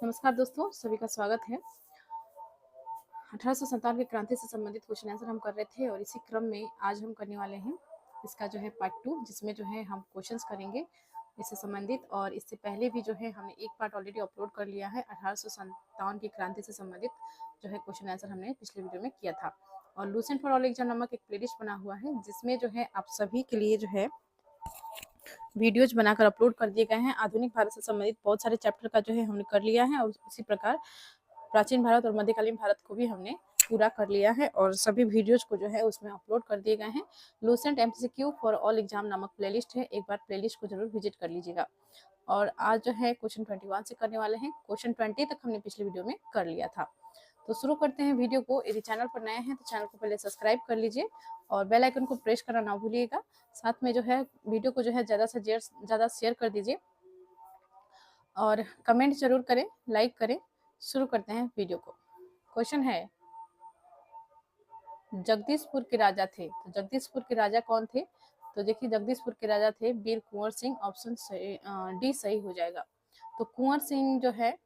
नमस्कार दोस्तों, सभी का स्वागत है। 1857 की क्रांति से संबंधित क्वेश्चन आंसर हम कर रहे थे और इसी क्रम में आज हम करने वाले हैं इसका जो है पार्ट 2, जिसमें जो है हम क्वेश्चंस करेंगे इससे संबंधित। और इससे पहले भी जो है हमने एक पार्ट ऑलरेडी अपलोड कर लिया है। 1857 की क्रांति से संबंधित जो है क्वेश्चन आंसर हमने पिछले वीडियो में किया था। और लूसेंट फॉर ऑल एग्जाम नामक एक प्लेलिस्ट बना हुआ है, जिसमें जो है आप सभी के लिए जो है वीडियोज बनाकर अपलोड कर दिए गए हैं। आधुनिक भारत से संबंधित बहुत सारे चैप्टर का जो है हमने कर लिया है और उसी प्रकार प्राचीन भारत और मध्यकालीन भारत को भी हमने पूरा कर लिया है और सभी वीडियोज को जो है उसमें अपलोड कर दिए गए हैं। Lucent MCQ for all exam नामक प्लेलिस्ट है, एक बार प्लेलिस्ट को जरूर विजिट कर लीजिएगा। और आज जो है क्वेश्चन 21 से करने वाले हैं। क्वेश्चन 20 तक हमने पिछले वीडियो में कर लिया था। तो शुरू करते हैं वीडियो को। यदि चैनल पर नए हैं तो चैनल को पहले सब्सक्राइब कर लीजिए और बेल आइकन को प्रेस करना ना भूलिएगा। साथ में जो है वीडियो को जो है ज़्यादा से ज़्यादा शेयर कर दीजिए और कमेंट जरूर करें, लाइक करें। शुरू करते हैं वीडियो को। क्वेश्चन है, जगदीशपुर के राजा थे। तो जगदीशपुर के राजा कौन थे? तो देखिए, जगदीशपुर के राजा थे वीर कुंवर सिंह। ऑप्शन डी सही हो जाएगा। तो कुंवर सिंह जो है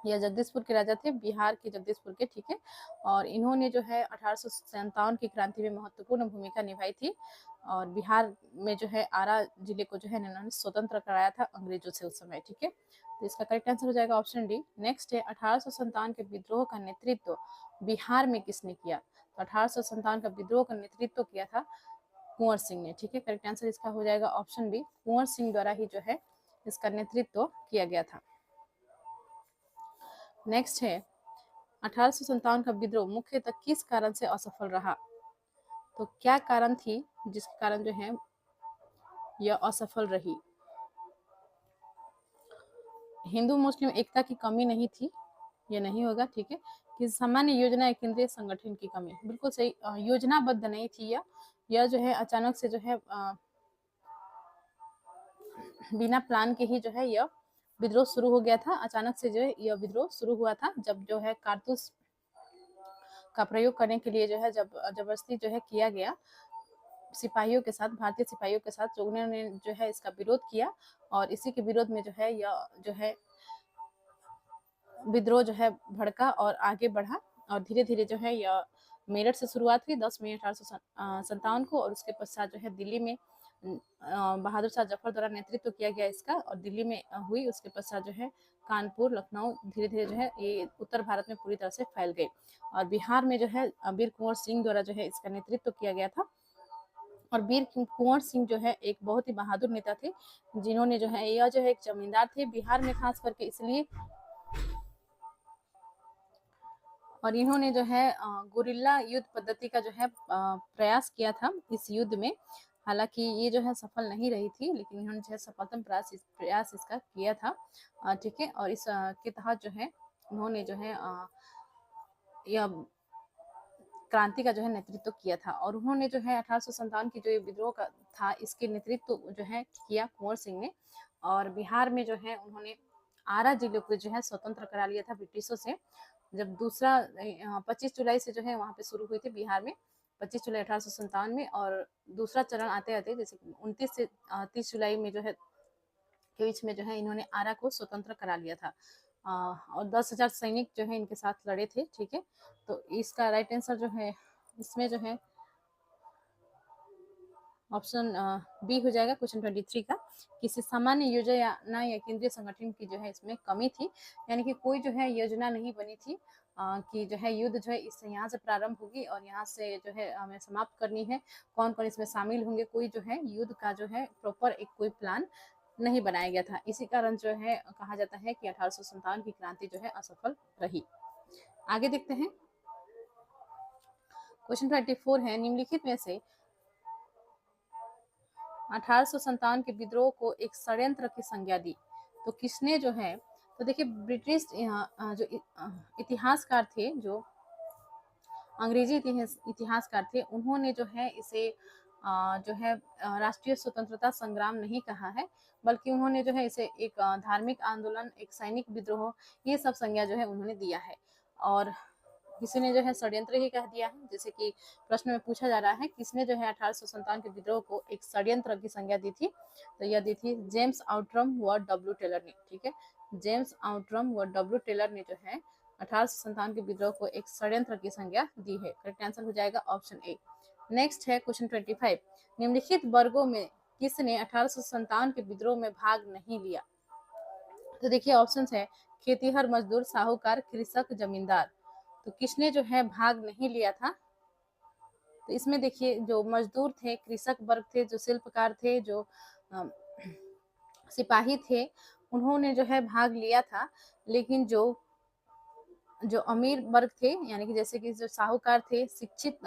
यह जगदीशपुर के राजा थे, बिहार के जगदीशपुर के, ठीक है। और इन्होंने जो है 1857 की क्रांति में महत्वपूर्ण भूमिका निभाई थी और बिहार में जो है आरा जिले को जो है इन्होंने स्वतंत्र कराया था अंग्रेजों से उस समय, ठीक है। तो इसका करेक्ट आंसर हो जाएगा ऑप्शन डी। नेक्स्ट है, 1857 के विद्रोह का नेतृत्व बिहार में किसने किया? तो 1857 का विद्रोह का नेतृत्व किया था कुंवर सिंह ने, ठीक है। करेक्ट आंसर इसका हो जाएगा ऑप्शन बी, कुंवर सिंह द्वारा ही जो है इसका नेतृत्व किया गया था। नेक्स्ट है, 1857 का विद्रोह मुख्यतः किस कारण से असफल रहा? तो क्या कारण थी जिसके कारण जो है यह असफल रही? हिंदू मुस्लिम एकता की कमी नहीं थी, यह नहीं होगा, ठीक है। कि सामान्य योजना या केंद्रीय संगठन की कमी, बिल्कुल सही। योजनाबद्ध नहीं थी यह जो है अचानक से जो है बिना प्लान के ही जो है यह विद्रोह शुरू हो गया था। अचानक से जो है यह विद्रोह शुरू हुआ था जब जो है कारतूस का प्रयोग करने के लिए जो है जब जबरदस्ती जो है किया गया सिपाहियों के साथ, भारतीय सिपाहियों के साथ, जो उन्होंने जो है इसका विरोध किया और इसी के विरोध में जो है यह जो है विद्रोह जो है भड़का और आगे बढ़ा। और धीरे धीरे जो है यह मेरठ से शुरुआत हुई 10 मई 1857 को और उसके पश्चात जो है दिल्ली में बहादुर शाह जफर द्वारा नेतृत्व किया गया इसका और दिल्ली में हुई। उसके पश्चात जो है कानपुर, लखनऊ, धीरे धीरे जो है ये उत्तर भारत में पूरी तरह से फैल गई। और बिहार में जो है वीर कुंवर सिंह द्वारा जो है इसका नेतृत्व किया गया था। और वीर कुंवर सिंह जो है एक बहुत ही बहादुर नेता थे, जिन्होंने जो है यह जो है एक जमींदार थे बिहार में खास करके इसलिए, और इन्होंने जो है गुरिल्ला युद्ध पद्धति का जो है प्रयास किया था इस युद्ध में। हालांकि ये जो है सफल नहीं रही थी, लेकिन इन्होंने जो है सफलतम प्रयास इसका किया था, ठीक है। और इस के तहत जो है उन्होंने जो है यह क्रांति का जो है नेतृत्व किया था। और उन्होंने जो है 1857 की जो ये विद्रोह का था इसके नेतृत्व जो है किया कुंवर सिंह ने। और बिहार में जो है उन्होंने आरा जिले को जो है स्वतंत्र करा लिया था ब्रिटिशों से। जब दूसरा 25 जुलाई से जो है वहाँ पे शुरू हुई थी बिहार में, 25 जुलाई 1857 में। और दूसरा चरण आते आते जैसे 29 से 30 जुलाई में जो है के बीच में जो है इन्होंने आरा को स्वतंत्र करा लिया था। और 10,000 सैनिक जो है इनके साथ लड़े थे, ठीक है। तो इसका राइट आंसर जो है इसमें जो है ऑप्शन बी हो जाएगा क्वेश्चन 23 का। किसी सामान्य योजना या केंद्रीय संगठन की जो है इसमें कमी थी, यानी कि कोई जो है योजना नहीं बनी थी कि जो है युद्ध जो है इस यहाँ से प्रारंभ होगी और यहाँ से जो है हमें समाप्त करनी है, कौन कौन इसमें शामिल होंगे, कोई जो है युद्ध का जो है प्रॉपर एक कोई प्लान नहीं बनाया गया था। इसी कारण जो है कहा जाता है कि 1857 की क्रांति जो है असफल रही। आगे देखते हैं, क्वेश्चन 24 है, निम्नलिखित में से 1857 के विद्रोह को एक षड्यंत्र की संज्ञा दी। तो किसने जो है, तो देखिए ब्रिटिश जो इतिहासकार थे, जो अंग्रेजी इतिहासकार थे, उन्होंने जो है इसे जो है राष्ट्रीय स्वतंत्रता संग्राम नहीं कहा है, बल्कि उन्होंने जो है इसे एक धार्मिक आंदोलन, एक सैनिक विद्रोह, ये सब संज्ञा जो है उन्होंने दिया है। और किसी ने जो है षड्यंत्र ही कह दिया है। जैसे कि प्रश्न में पूछा जा रहा है किसने जो है 1857 के विद्रोह को एक षड्यंत्र की संज्ञा दी थी, तो यह दी थी जेम्स आउटरम व डब्ल्यू टेलर ने। ठीक है, जेम्स आउटरम व डब्ल्यू टेलर ने जो है 1857 के विद्रोह को एक षड्यंत्र की संज्ञा दी है। करेक्ट आंसर हो जाएगा ऑप्शन ए। नेक्स्ट है क्वेश्चन 25, निम्नलिखित वर्गों में किसने 1857 के विद्रोह में भाग नहीं लिया? तो देखिए ऑप्शंस है खेतीहर, मजदूर, साहूकार, कृषक, जमींदार। तो किसने जो है भाग नहीं लिया था? तो इसमें देखिए जो मजदूर थे, कृषक वर्ग थे, जो शिल्पकार थे, जो सिपाही थे, उन्होंने जो है भाग लिया था। लेकिन जो जो अमीर वर्ग थे, यानी कि जैसे कि जो साहूकार थे, शिक्षित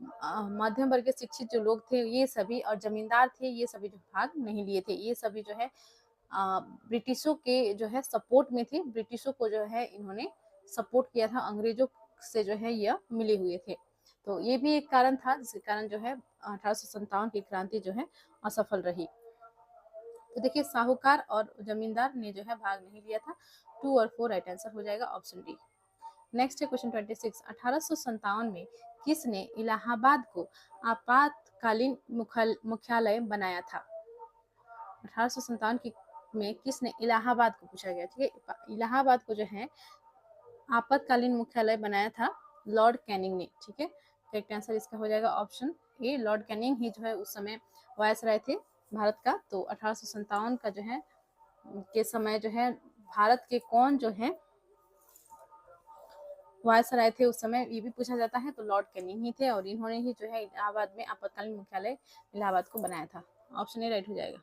मध्यम वर्ग के शिक्षित जो लोग थे, ये सभी, और जमींदार थे, ये सभी जो भाग नहीं लिए थे। ये सभी जो है ब्रिटिशों के जो है सपोर्ट में थे। ब्रिटिशों को जो है इन्होंने सपोर्ट किया था, अंग्रेजों से जो है यह मिले हुए थे। तो ये भी एक कारण था जिसके कारण जो है 1857 की क्रांति जो है असफल रही। तो देखिए साहूकार और जमींदार ने जो है भाग नहीं लिया था। 2 और 4 राइट आंसर हो जाएगा ऑप्शन डी। नेक्स्ट है क्वेश्चन 26, 1857 में किसने इलाहाबाद को आपातकालीन मुख्यालय बनाया था? 1857 में किसने इलाहाबाद को पूछा गया। ठीक है, इलाहाबाद को जो है आपातकालीन मुख्यालय बनाया था लॉर्ड कैनिंग ने। ठीक है, करेक्ट आंसर इसका हो जाएगा ऑप्शन ए। लॉर्ड कैनिंग ही जो है उस समय वायसराय थे भारत का। तो 1857 का जो है के समय जो है भारत के कौन जो है वायसराय थे उस समय, ये भी पूछा जाता है। तो लॉर्ड कैनिंग ही थे और इन्होंने ही जो है इलाहाबाद में आपातकालीन मुख्यालय इलाहाबाद को बनाया था। ऑप्शन ए राइट हो जाएगा।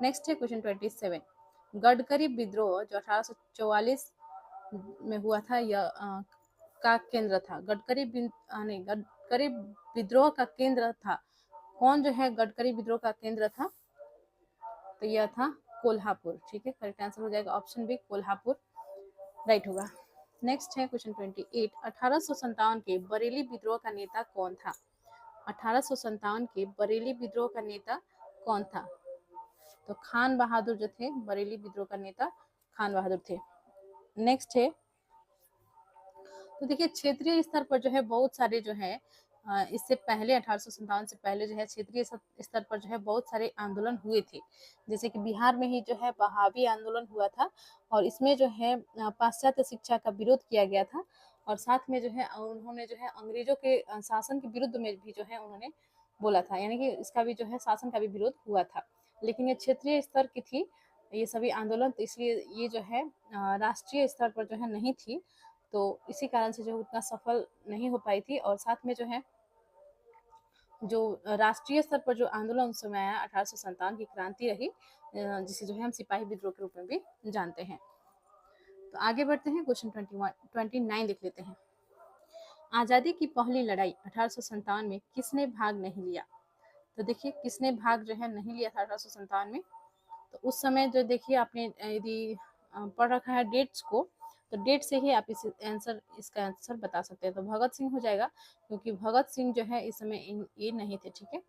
नेक्स्ट है क्वेश्चन 27, गडकरी विद्रोह जो 1844 में हुआ था, यह का केंद्र था। गडकरी विद्रोह का केंद्र था। कौन जो है गडकरी विद्रोह का केंद्र था? तो यह था कोल्हापुर। ठीक है, करेक्ट आंसर हो जाएगा ऑप्शन बी, कोल्हापुर राइट होगा। नेक्स्ट है क्वेश्चन 28, 1857 के बरेली विद्रोह का नेता कौन था? 1857 के बरेली विद्रोह का नेता कौन था? तो खान बहादुर जो थे, बरेली विद्रोह का नेता खान बहादुर थे। नेक्स्ट है, तो देखिए क्षेत्रीय स्तर पर जो है बहुत सारे जो है इससे पहले 1857 से पहले जो है क्षेत्रीय स्तर पर जो है बहुत सारे आंदोलन हुए थे। जैसे कि बिहार में ही जो है बहावी आंदोलन हुआ था और इसमें जो है पाश्चात्य शिक्षा का विरोध किया गया था और साथ में जो है उन्होंने जो है अंग्रेजों के शासन के विरुद्ध में भी जो है उन्होंने बोला था, यानी कि इसका भी जो है शासन का भी विरोध हुआ था। लेकिन ये क्षेत्रीय स्तर की थी ये सभी आंदोलन, तो इसलिए ये जो है राष्ट्रीय स्तर पर जो है नहीं थी। तो इसी कारण से जो उतना सफल नहीं हो पाई थी। और साथ में जो है जो राष्ट्रीय स्तर पर जो आंदोलन उस समय आया 1857 की क्रांति रही, जिसे जो है हम सिपाही विद्रोह के रूप में भी जानते हैं। तो आगे बढ़ते हैं, क्वेश्चन 29 लिख लेते हैं। आज़ादी की पहली लड़ाई 1857 में किसने भाग नहीं लिया? तो देखिए किसने भाग जो है नहीं लिया था 1857 में। तो उस समय जो देखिए आपने यदि पढ़ रखा है डेट्स को, तो डेट से ही आप इसका आंसर बता सकते हैं। तो भगत सिंह हो जाएगा, क्योंकि भगत सिंह जो है इस समय ये नहीं थे। ठीक है,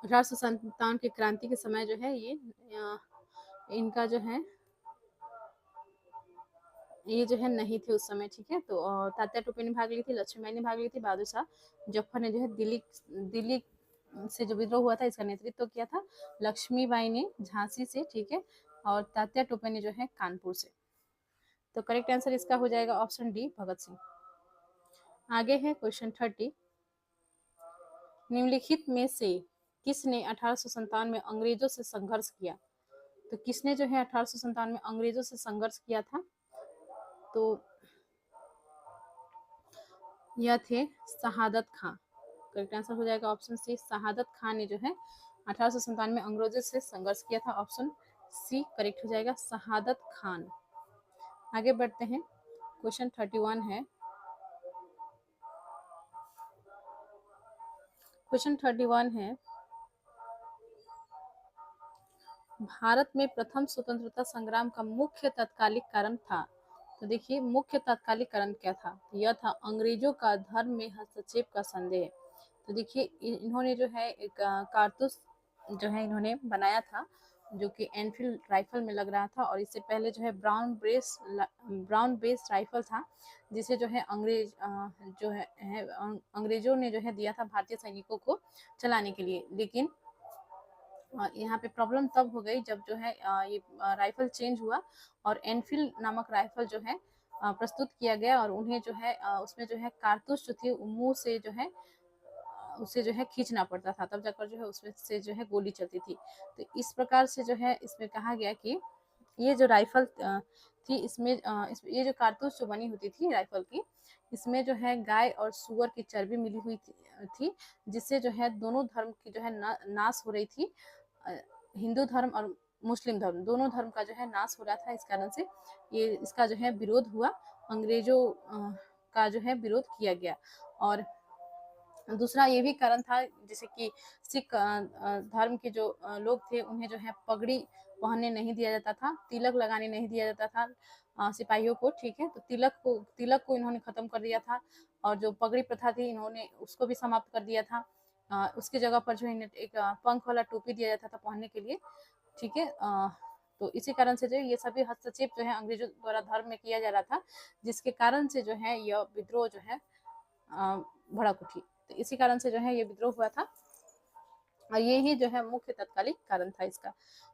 1857 की क्रांति के समय जो है ये इनका जो है ये जो है नहीं थे उस समय। ठीक है, तो तात्या टोपे ने भाग ली थी, लक्ष्मीबाई ने भाग ली थी, बहादुर शाह जफर ने जो है दिल्ली से जो विद्रोह हुआ था इसका नेतृत्व किया था, लक्ष्मीबाई ने झांसी से। ठीक है, और तात्या टोपे ने जो है कानपुर से। तो करेक्ट आंसर इसका हो जाएगा ऑप्शन डी, भगत सिंह। आगे है क्वेश्चन 30, निम्नलिखित में से किसने 1857 में अंग्रेजों से संघर्ष किया? तो किसने जो है 1857 में अंग्रेजों से संघर्ष किया था? तो यह थे शहादत खां। करेक्ट आंसर हो जाएगा ऑप्शन सी, शहादत खान ने जो है 1857 में अंग्रेजों से संघर्ष किया था। ऑप्शन सी करेक्ट हो जाएगा, शहादत खान। आगे बढ़ते हैं, क्वेश्चन 31 है। क्वेश्चन 31 है, भारत में प्रथम स्वतंत्रता संग्राम का मुख्य तात्कालिक कारण था। तो देखिए मुख्य तात्कालिक कारण क्या था? यह था अंग्रेजों का धर्म में हस्तक्षेप का संदेह। तो देखिए इन्होंने जो है एक कारतूस जो है इन्होंने बनाया था जो कि एनफील्ड राइफल में लग रहा था, और इससे पहले जो है ब्राउन बेस राइफल था, जिसे जो है अंग्रेजों ने जो है दिया था भारतीय सैनिकों को चलाने के लिए। लेकिन यहाँ पे प्रॉब्लम तब हो गई जब जो है ये राइफल चेंज हुआ और एनफील्ड नामक राइफल जो है प्रस्तुत किया गया, और उन्हें जो है उसमें जो है कारतूस जो थी मुंह से जो है उसे जो है खींचना पड़ता था, तब जाकर जो है उसमें से जो है गोली चलती थी। तो इस प्रकार से जो है इसमें कहा गया कि ये जो राइफल थी, ये जो कारतूस जो बनी होती थी राइफल की, इसमें जो है गाय और सुअर की चर्बी मिली हुई थी, जिससे जो है दोनों धर्म की जो है नाश हो रही थी। हिंदू धर्म और मुस्लिम धर्म, दोनों धर्म का जो है नाश हो रहा था। इस कारण से ये इसका जो है विरोध हुआ, अंग्रेजों का जो है विरोध किया गया। और दूसरा ये भी कारण था, जैसे कि सिख धर्म के जो लोग थे, उन्हें जो है पगड़ी पहनने नहीं दिया जाता था, तिलक लगाने नहीं दिया जाता था सिपाहियों को, ठीक है। तो तिलक को इन्होंने खत्म कर दिया था, और जो पगड़ी प्रथा थी इन्होंने उसको भी समाप्त कर दिया था। उसकी जगह पर जो है एक पंख वाला टोपी दिया जाता था पहनने के लिए, ठीक है। तो इसी कारण से जो ये सभी हस्तक्षेप जो है अंग्रेजों द्वारा धर्म में किया जा रहा था, जिसके कारण से जो है यह विद्रोह जो है भड़क उठी। तो इसी कारण से जो है ये विद्रोह हुआ था, और ये ही जो है मुख्य तत्कालिक कारण था इसका।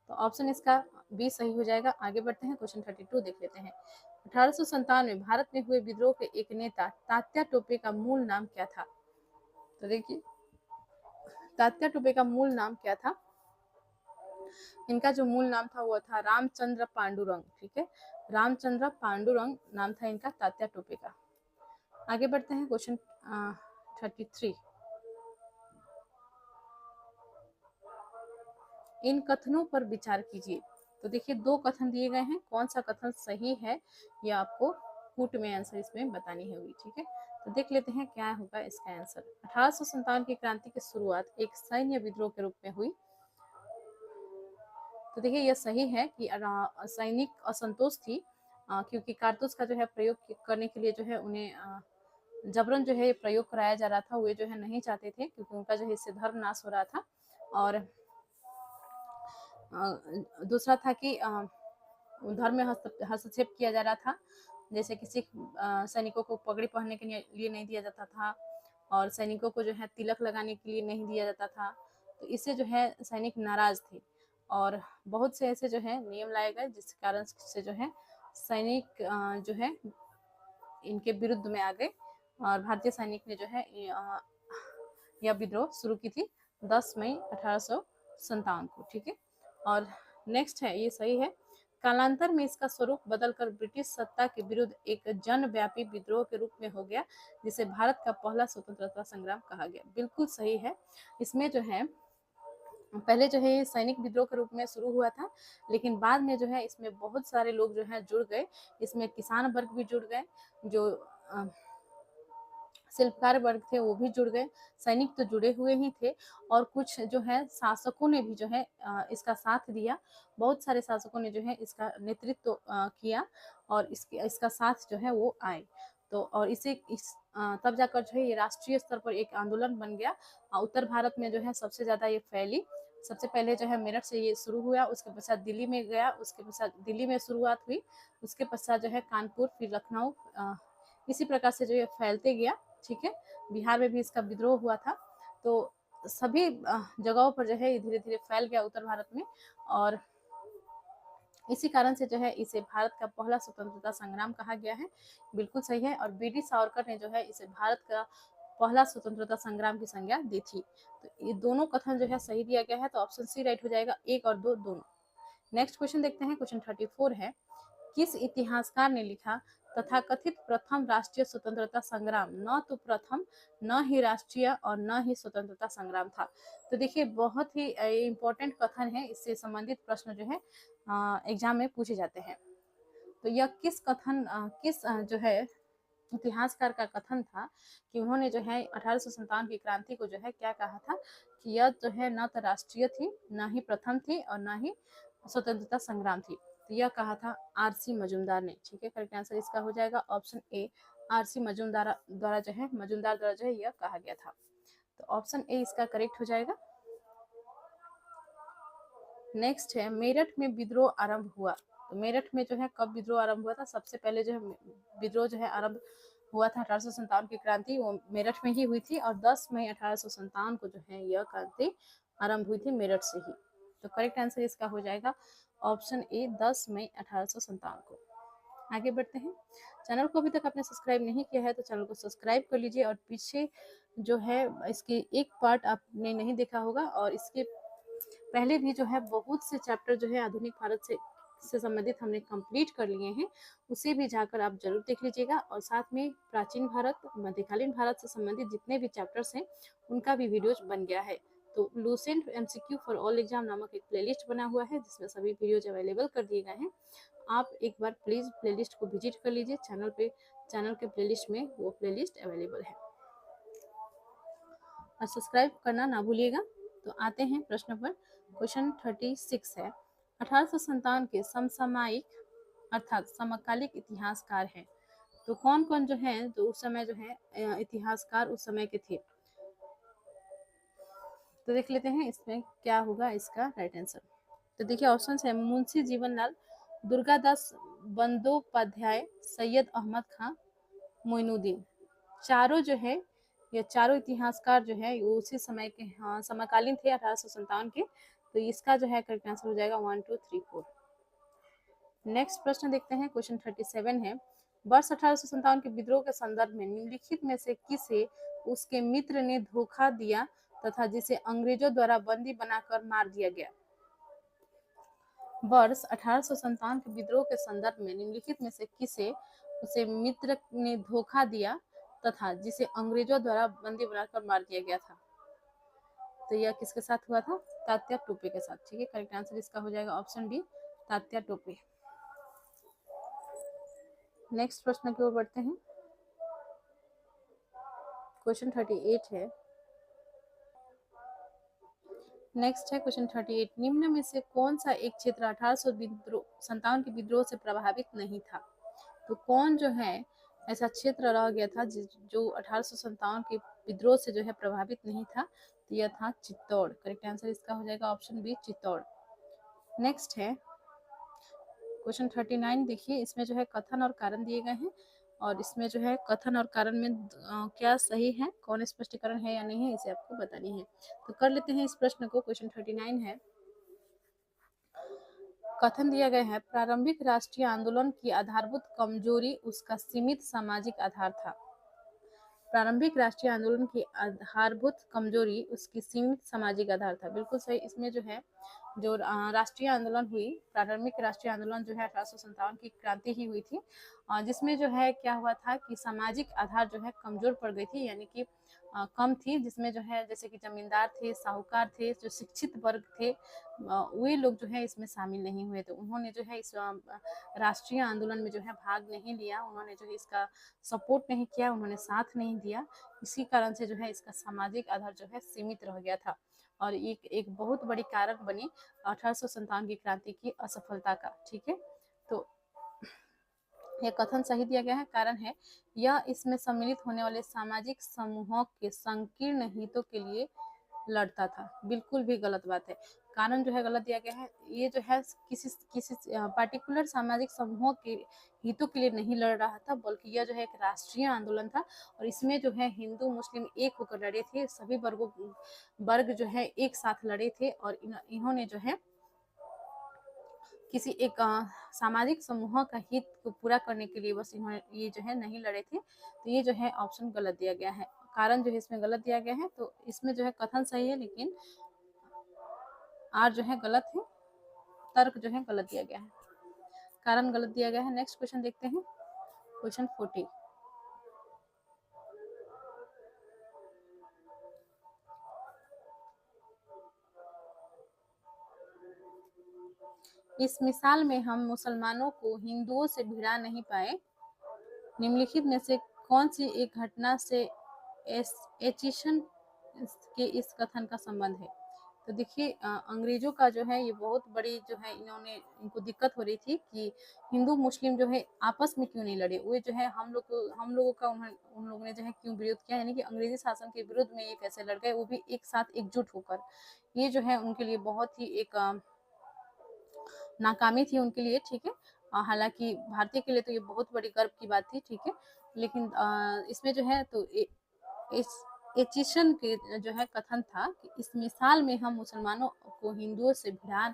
तो ऑप्शन इसका बी सही हो जाएगा। आगे बढ़ते हैं, क्वेश्चन 32 देख लेते हैं। 1857 में भारत में हुए विद्रोह के एक नेता तात्या टोपे का मूल नाम क्या था? तो देखिए, तात्या टोपे का मूल नाम क्या था? इनका जो मूल नाम था वो था रामचंद्र पांडुरंग, ठीक है। रामचंद्र पांडुरंग नाम था इनका तात्या टोपे का। आगे बढ़ते हैं, क्वेश्चन 33। इन कथनों पर विचार कीजिए। तो देखिए, दो कथन दिए गए हैं, कौन सा कथन सही है ये आपको कूट में आंसर इसमें बतानी होगी, ठीक है। तो देख लेते हैं क्या होगा इसका आंसर। 1857 की क्रांति की शुरुआत एक सैन्य विद्रोह के रूप में हुई। तो देखिए, यह सही है कि सैनिक असंतोष थी, क्योंकि कारतूस का जो है प्रयोग करने के लिए जो है उन्हें जबरन जो है प्रयोग कराया जा रहा था। वे जो है नहीं चाहते थे, क्योंकि उनका जो है इससे धर्म नाश हो रहा था। और दूसरा था कि धर्म में हस्तक्षेप किया जा रहा था, जैसे कि सिख सैनिकों को पगड़ी पहनने के लिए नहीं दिया जाता था, और सैनिकों को जो है तिलक लगाने के लिए नहीं दिया जाता था। तो इससे जो है सैनिक नाराज थे, और बहुत से ऐसे जो है नियम लाए गए, जिस कारण से जो है सैनिक जो है इनके विरुद्ध में आ गए, और भारतीय सैनिक ने जो है यह विद्रोह शुरू की थी 10 मई 1857 को, ठीक है। और नेक्स्ट है, ये सही है। कालांतर में इसका स्वरूप बदलकर ब्रिटिश सत्ता के विरुद्ध एक जनव्यापी विद्रोह के रूप में हो गया, जिसे भारत का पहला स्वतंत्रता संग्राम कहा गया। बिल्कुल सही है। इसमें जो है पहले जो है सैनिक विद्रोह के रूप में शुरू हुआ था, लेकिन बाद में जो है इसमें बहुत सारे लोग जो है जुड़ गए। इसमें किसान वर्ग भी जुड़ गए, जो शिल्पकार वर्ग थे वो भी जुड़ गए। सैनिक तो जुड़े हुए ही थे, और कुछ जो है शासकों ने भी जो है इसका साथ दिया। बहुत सारे शासकों ने जो है इसका नेतृत्व किया, और इसका साथ जो है वो आए। तो और तब जाकर जो है ये राष्ट्रीय स्तर पर एक आंदोलन बन गया। उत्तर भारत में जो है सबसे ज्यादा ये फैली। सबसे पहले जो है मेरठ से ये शुरू हुआ, उसके पश्चात दिल्ली में गया, उसके पश्चात दिल्ली में शुरुआत हुई, उसके पश्चात जो है कानपुर, फिर लखनऊ, इसी प्रकार से जो ये फैलते गया, ठीक है। बिहार में भी इसका विद्रोह हुआ था। तो सभी जगहों पर जो है ये धीरे धीरे फैल गया उत्तर भारत में, और इसी कारण से जो है इसे भारत का पहला स्वतंत्रता संग्राम कहा गया है। बिल्कुल सही है। और बी डी सावरकर ने जो है इसे भारत का पहला स्वतंत्रता संग्राम की संज्ञा दी थी। तो ये दोनों कथन जो है सही दिया गया है, तो ऑप्शन सी राइट हो जाएगा, 1 और 2 दोनों। नेक्स्ट क्वेश्चन देखते हैं, क्वेश्चन 34 है। किस इतिहासकार ने लिखा तथाकथित प्रथम राष्ट्रीय स्वतंत्रता संग्राम न तो प्रथम, न ही राष्ट्रीय और न ही स्वतंत्रता संग्राम था? तो देखिए, बहुत ही इंपॉर्टेंट कथन है, इससे संबंधित प्रश्न जो है एग्जाम में पूछे जाते हैं। तो यह किस जो है इतिहासकार का कथन था कि उन्होंने जो है 1857 की क्रांति को जो है क्या कहा था कि यह जो है न तो राष्ट्रीय थी, न ही प्रथम थी, और न ही स्वतंत्रता संग्राम थी। तो यह कहा था आरसी मजूमदार ने, ठीक है। करेक्ट आंसर इसका हो जाएगा ऑप्शन ए, आरसी मजूमदार द्वारा जो है यह कहा गया था। तो ऑप्शन ए इसका करेक्ट हो जाएगा। नेक्स्ट है मेरठ में विद्रोह आरंभ हुआ। तो मेरठ में जो है कब विद्रोह आरंभ हुआ था? सबसे पहले जो है विद्रोह जो है आरंभ हुआ था 1857 की क्रांति वो मेरठ में ही हुई थी और 10 मई 1857 को जो है यह क्रांति आरंभ हुई थी मेरठ से ही। तो करेक्ट आंसर इसका हो जाएगा ऑप्शन ए 10 मई 1857 को। आगे बढ़ते हैं। चैनल को अभी तक आपने सब्सक्राइब नहीं किया है तो चैनल को सब्सक्राइब कर लीजिए और पीछे जो है इसके एक पार्ट आपने नहीं देखा होगा और इसके पहले भी जो है बहुत से चैप्टर जो है आधुनिक भारत से संबंधित हमने कंप्लीट कर लिए हैं, उसे भी जाकर आप जरूर देख लीजिएगा और साथ में प्राचीन भारत मध्यकालीन भारत से संबंधित जितने भी चैप्टर्स हैं उनका भी वीडियोज बन गया है। तो Lucent MCQ for all exam नामक एक प्लेलिस्ट बना हुआ है जिसमें सभी वीडियोज अवेलेबल कर दिए गए हैं। आप एक बार प्लीज प्लेलिस्ट को विजिट कर लीजिए, चैनल के प्लेलिस्ट में वो प्लेलिस्ट अवेलेबल है और सब्सक्राइब करना ना भूलिएगा। तो आते हैं प्रश्न पर। क्वेश्चन 36 है 1857 के समसामयिक अर्थात समकालिक इतिहासकार हैं। तो कौन कौन जो है तो उस समय जो है इतिहासकार उस समय के थे? तो देख लेते हैं इसमें क्या होगा इसका राइट आंसर। तो देखिए ऑप्शन है मुंशी जीवनलाल, दुर्गादास बंदोपाध्याय, सैयद अहमद खां, मोइनुद्दीन। चारों जो है ये चारों इतिहासकार जो है वो उसी समय के समकालीन थे 1857 के। तो इसका जो है करेक्ट आंसर हो जाएगा 1 2 3 4। नेक्स्ट प्रश्न देखते हैं। क्वेश्चन 37 है वर्ष 1857 के विद्रोह के संदर्भ में निम्नलिखित में से किसे उसके मित्र ने धोखा दिया तथा जिसे अंग्रेजों द्वारा बंदी बनाकर मार दिया गया? वर्ष 1857 के विद्रोह के संदर्भ में निम्नलिखित में से किसे उसे मित्र ने धोखा दिया तथा जिसे अंग्रेजों द्वारा बंदी बनाकर मार दिया गया था? तो यह किसके साथ हुआ था? तात्या टोपे के साथ। ठीक है, करेक्ट आंसर इसका हो जाएगा option B Tatya Tope. Next प्रश्न की ओर बढ़ते हैं। क्वेश्चन 38 है। नेक्स्ट है क्वेश्चन 38 निम्न में से कौन सा एक क्षेत्र 1857 के विद्रोह से प्रभावित नहीं था? तो कौन जो है ऐसा क्षेत्र रह गया था जो 1857 के विद्रोह से जो है प्रभावित नहीं था? तो यह था चित्तौड़। करेक्ट आंसर इसका हो जाएगा ऑप्शन बी चित्तौड़। नेक्स्ट है क्वेश्चन 39। देखिए इसमें जो है कथन और कारण दिए गए हैं और इसमें जो है कथन और कारण में क्या सही है, कौन स्पष्टीकरण है या नहीं है, इसे आपको बतानी है। तो कर लेते हैं इस प्रश्न को। क्वेश्चन 39 है कथन दिया गया है प्रारंभिक राष्ट्रीय आंदोलन की आधारभूत कमजोरी उसका सीमित सामाजिक आधार था। प्रारंभिक राष्ट्रीय आंदोलन की आधारभूत कमजोरी उसकी सीमित सामाजिक आधार था। बिल्कुल सही। इसमें जो है जो राष्ट्रीय आंदोलन हुई प्रारंभिक राष्ट्रीय आंदोलन जो है 1857 की क्रांति ही हुई थी जिसमें जो है क्या हुआ था कि सामाजिक आधार जो है कमजोर पड़ गई थी, यानी कि कम थी, जिसमें जो है जैसे कि जमींदार थे, साहूकार थे, जो शिक्षित वर्ग थे वे लोग जो है इसमें शामिल नहीं हुए। तो उन्होंने जो है इस राष्ट्रीय आंदोलन में जो है भाग नहीं लिया, उन्होंने जो है इसका सपोर्ट नहीं किया, उन्होंने साथ नहीं दिया। इसी कारण से जो है इसका सामाजिक आधार जो है सीमित रह गया था और एक बहुत बड़ी कारण बनी 1857 की क्रांति की असफलता का। ठीक है, तो यह कथन सही दिया गया है। कारण है यह इसमें सम्मिलित होने वाले सामाजिक समूहों के संकीर्ण हितों के लिए लड़ता था। बिल्कुल भी गलत बात है, कारण जो है गलत दिया गया है। ये जो है किसी पार्टिकुलर सामाजिक समूहों के हितों के लिए नहीं लड़ रहा था, बल्कि यह जो है एक राष्ट्रीय आंदोलन था और इसमें जो है हिंदू मुस्लिम एक होकर लड़े थे, सभी वर्ग जो है एक साथ लड़े थे और इन्होंने जो है किसी एक सामाजिक समूह का हित को पूरा करने के लिए बस इन्होंने ये जो है नहीं लड़े थे। तो ये जो है ऑप्शन गलत दिया गया है, कारण जो है इसमें गलत दिया गया है। तो इसमें जो है कथन सही है लेकिन आर जो है गलत है, तर्क जो है गलत दिया गया है, कारण गलत दिया गया है। नेक्स्ट क्वेश्चन देखते हैं। क्वेश्चन 40 इस मिसाल में हम मुसलमानों को हिंदुओं से भिड़ा नहीं पाए। निम्नलिखित में से कौन सी एक घटना से एचिशन के इस कथन का संबंध है? तो देखिए अंग्रेजों का जो है ये बहुत बड़ी जो है इनको दिक्कत हो रही थी कि हिंदू मुस्लिम जो है आपस में क्यों नहीं लड़े। वो जो है हम लोगों का उन लोगों ने जो है क्यों विरोध किया, यानी कि अंग्रेजी शासन के विरुद्ध में ये कैसे लड़ गए, वो भी एक साथ एकजुट होकर। ये जो है उनके लिए बहुत ही एक नाकामी थी उनके लिए, ठीक है। हालांकि भारतीय के लिए तो ये बहुत बड़ी गर्व की बात थी, ठीक है। लेकिन इसमें जो है तो इस एचिशन के जो है कथन था कि इस मिसाल में हम मुसलमानों को हिंदुओं से भिड़ा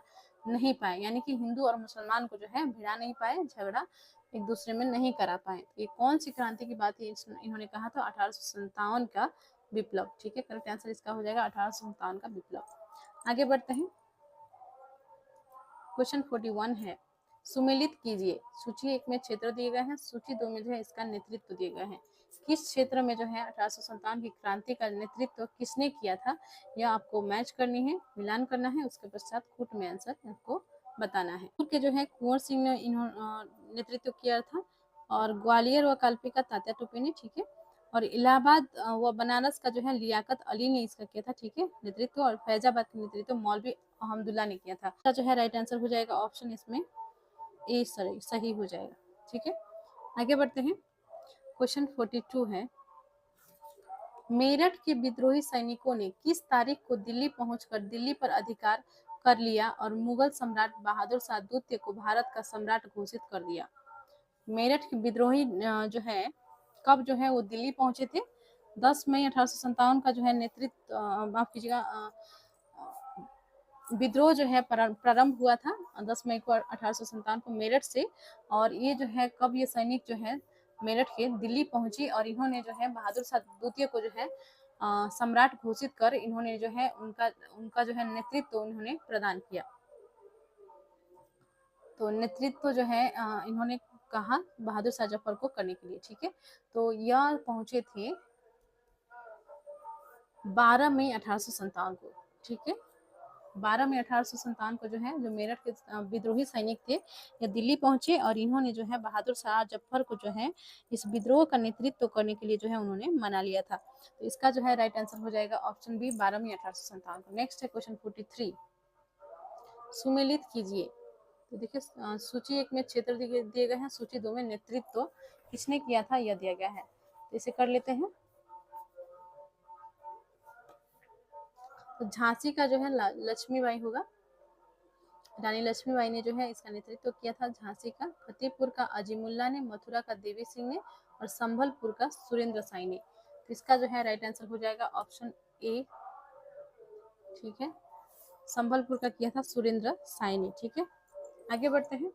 नहीं पाए, यानी कि हिंदू और मुसलमान को जो है भिड़ा नहीं पाए, झगड़ा एक दूसरे में नहीं करा पाए। ये कौन सी क्रांति की बात है इन्होंने कहा था? 1857 का विप्लव, ठीक है। करेक्ट आंसर इसका हो जाएगा 1857 का विप्लव। आगे बढ़ते हैं। क्वेश्चन 41 है, सुमेलित कीजिए। सूची 1 में क्षेत्र दिए गए हैं, सूची 2 में जो है इसका नेतृत्व दिए गए हैं। किस क्षेत्र में जो है 1857 की क्रांति का नेतृत्व किसने किया था, यह आपको मैच करनी है, मिलान करना है। उसके पश्चात कूट में आंसर आपको बताना है। के जो है कुंवर सिंह ने नेतृत्व किया था, और ग्वालियर व काल्पिका तात्या टोपे ने, ठीक है। और इलाहाबाद व बनारस का जो है लियाकत अली ने इसका किया था, ठीक है, नेतृत्व। और फैजाबाद का नेतृत्व मौलवी अहमदुल्ला ने किया था। जो है राइट आंसर हो जाएगा ऑप्शन इसमें ए सही हो जाएगा, ठीक है। आगे बढ़ते हैं। क्वेश्चन 42 है, मेरठ के विद्रोही सैनिकों ने किस तारीख को दिल्ली पहुंचकर दिल्ली पर अधिकार कर लिया और मुगल सम्राट बहादुर शाह द्वितीय को भारत का सम्राट घोषित कर दिया? मेरठ के विद्रोही जो है कब जो है वो दिल्ली पहुंचे थे? 10 मई 1857 का जो है नेतृत्व, माफ कीजिएगा, विद्रोह जो है प्रारंभ हुआ था 10 मई को 1857 को मेरठ से। और ये जो है कब ये सैनिक जो है मेरठ के दिल्ली पहुंची और इन्होंने जो है बहादुर शाह द्वितीय को जो है सम्राट घोषित कर इन्होंने जो है उनका जो है नेतृत्व उन्होंने प्रदान किया। तो नेतृत्व जो है इन्होंने कहा बहादुर शाह जफर को करने के लिए, ठीक है। तो यह पहुंचे थे 12 मई 1857 को, ठीक है। 12 मई 1857 को जो है जो मेरठ के विद्रोही सैनिक थे ये दिल्ली पहुंचे और इन्होंने जो है बहादुर शाह जफर को जो है इस विद्रोह का नेतृत्व करने के लिए जो है उन्होंने मना लिया था। तो इसका जो है राइट आंसर हो जाएगा ऑप्शन बी 12 मई 1857 को। नेक्स्ट है क्वेश्चन 43, सुमेलित कीजिए। तो देखिए सूची 1 में क्षेत्र दिए गए हैं, सूची 2 में नेतृत्व किसने किया था यह दिया गया है। तो इसे कर लेते हैं। तो झांसी का जो है लक्ष्मीबाई होगा, रानी लक्ष्मीबाई ने जो है इसका नेतृत्व किया था झांसी का। फतेहपुर का अजीमुल्ला ने, मथुरा का देवी सिंह ने और संभलपुर का सुरेंद्र साई ने। तो इसका जो है राइट आंसर हो जाएगा ऑप्शन ए, ठीक है। संभलपुर का किया था सुरेंद्र साई ने, ठीक है। आगे बढ़ते हैं।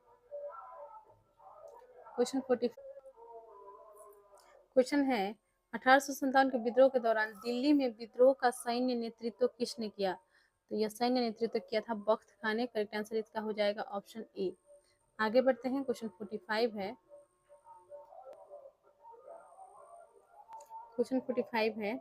क्वेश्चन 40 क्वेश्चन है 1857 के विद्रोह के दौरान दिल्ली में विद्रोह का सैन्य नेतृत्व किसने किया? तो यह सैन्य नेतृत्व किया था बख्त खान ने। करेक्ट आंसर इसका हो जाएगा ऑप्शन ए। आगे बढ़ते हैं। क्वेश्चन 45 है, क्वेश्चन 45 है,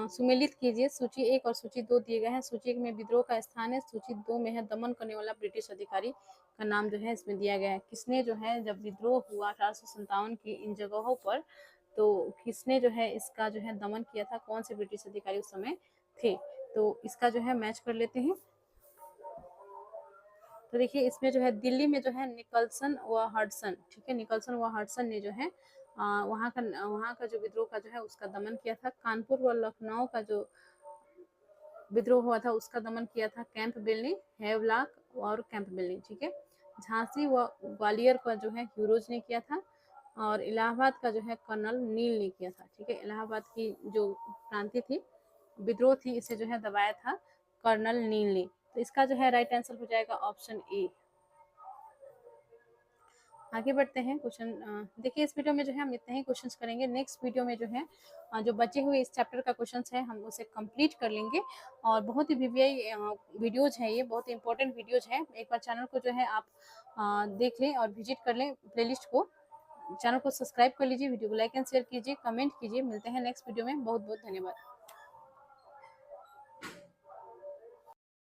सुमेलित कीजिए। सूची 1 और सूची 2 दिए गए हैं। सूची 1 में विद्रोह का स्थान है, सूची 2 में है दमन करने वाला ब्रिटिश अधिकारी का नाम जो है इसमें दिया गया है। किसने जो है जब विद्रोह हुआ 1857 की इन जगहों पर, तो किसने जो है इसका जो है दमन किया था, कौन से ब्रिटिश अधिकारी उस समय थे? तो इसका जो है मैच कर लेते हैं। तो देखिए इसमें जो है दिल्ली में जो है निकलसन व हडसन, ठीक है, निकलसन व हडसन ने जो है वहाँ का जो विद्रोह का जो है उसका दमन किया था। कानपुर व लखनऊ का जो विद्रोह हुआ था उसका दमन किया था कैंपबेल ने, हेवलॉक और कैंपबेल ने, ठीक है। झांसी व ग्वालियर का जो है ह्यूरोज ने किया था और इलाहाबाद का जो है कर्नल नील ने किया था, ठीक है। इलाहाबाद की जो क्रांति थी, विद्रोह थी, इसे जो है दबाया था कर्नल नील ने। तो इसका जो है राइट आंसर हो जाएगा ऑप्शन ए। आगे बढ़ते हैं। क्वेश्चन देखिए इस वीडियो में जो है हम इतने ही क्वेश्चंस करेंगे। नेक्स्ट वीडियो में जो है जो बचे हुए इस चैप्टर का क्वेश्चंस है हम उसे कंप्लीट कर लेंगे। और बहुत ही वीवीआई वीडियोज है, ये बहुत ही इंपॉर्टेंट वीडियोज है। एक बार चैनल को जो है आप देख लें और विजिट कर लें प्लेलिस्ट को। चैनल को सब्सक्राइब कर लीजिए, वीडियो को लाइक एंड शेयर कीजिए, कमेंट कीजिए। मिलते हैं नेक्स्ट वीडियो में। बहुत बहुत धन्यवाद।